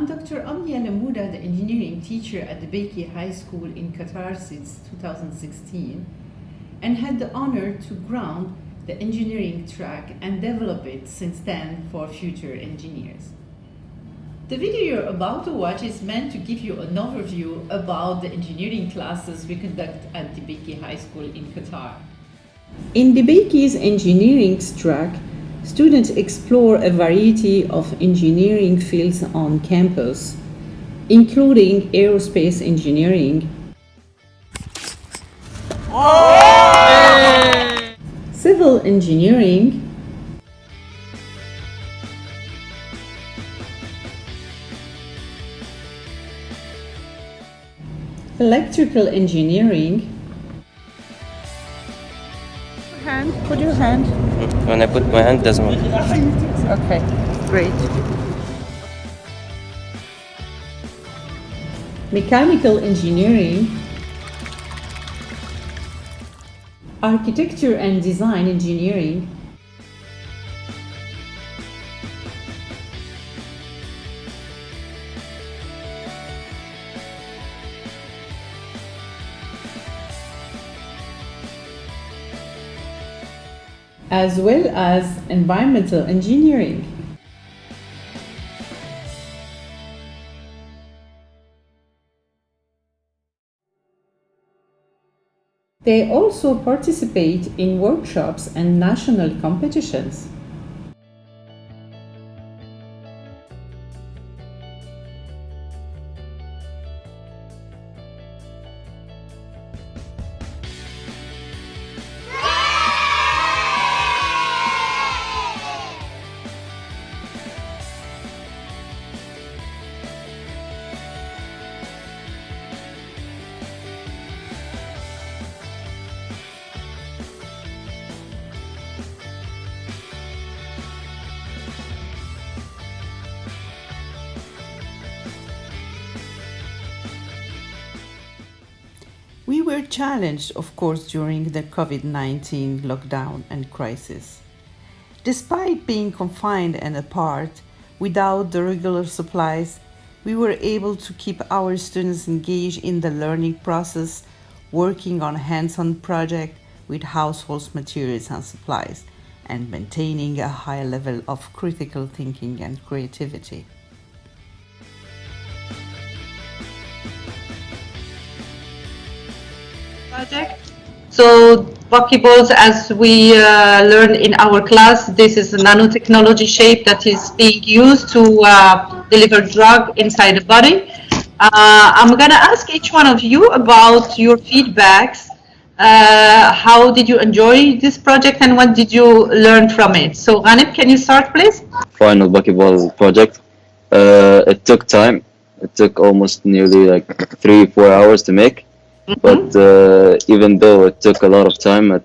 I'm Dr Oumnya Lemoudda, the engineering teacher at Debakey High School in Qatar since 2016, and had the honor to ground the engineering track and develop it since then for future engineers. The video you're about to watch is meant to give you an overview about the engineering classes we conduct at Debakey High School in Qatar. In Debakey's engineering track, students explore a variety of engineering fields on campus, including aerospace engineering, civil engineering, electrical engineering. Put your hand. When I put my hand, it doesn't work. Okay, great. Mechanical engineering, architecture and design engineering, as well as environmental engineering. They also participate in workshops and national competitions. We were challenged, of course, during the COVID-19 lockdown and crisis. Despite being confined and apart, without the regular supplies, we were able to keep our students engaged in the learning process, working on hands-on projects with household materials and supplies, and maintaining a high level of critical thinking and creativity. Project. So buckyballs, as we learned in our class, this is a nanotechnology shape that is being used to deliver drug inside the body. I'm gonna ask each one of you about your feedbacks. How did you enjoy this project and what did you learn from it? So Ghanib, can you start please? Final buckyball project. It took time. It took almost nearly like 3-4 hours to make. But even though it took a lot of time, I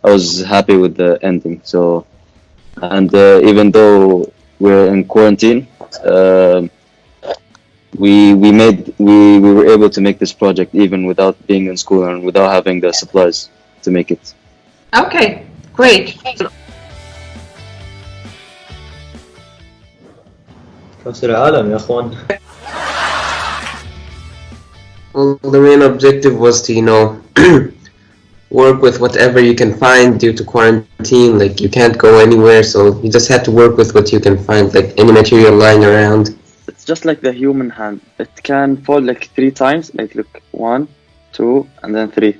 was happy with the ending. So, and even though we're in quarantine, we were able to make this project even without being in school and without having the supplies to make it. Okay, great. كأس العالم يا أخوان. Well, the main objective was to, work with whatever you can find due to quarantine. Like, you can't go anywhere, so you just have to work with what you can find, like any material lying around. It's just like the human hand. It can fold like 3 times. Like, look, 1, 2, and then 3.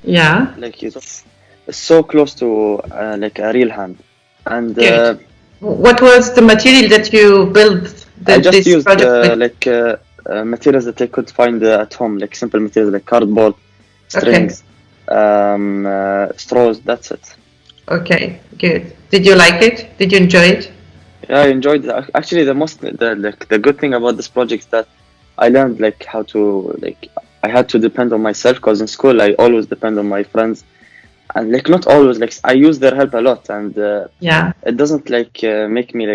Yeah. Like it's so close to like a real hand. And what was the material that you built I just this used project with? materials that I could find at home, like simple materials like cardboard, strings, straws. That's it. Okay, good. Did you like it? Did you enjoy it? Yeah, I enjoyed it. Actually, the good thing about this project is that I learned like how to I had to depend on myself, because in school I always depend on my friends, and like not always, like I use their help a lot, and it doesn't make me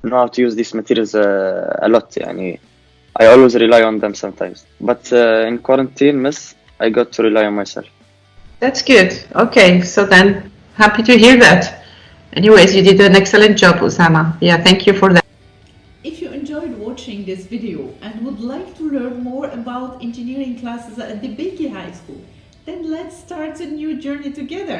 know how to use these materials a lot. I always rely on them sometimes, but in quarantine, I got to rely on myself. That's good. Okay, so then happy to hear that. Anyways, you did an excellent job, Usama. Yeah, thank you for that. If you enjoyed watching this video and would like to learn more about engineering classes at Debakey High School, then let's start a new journey together.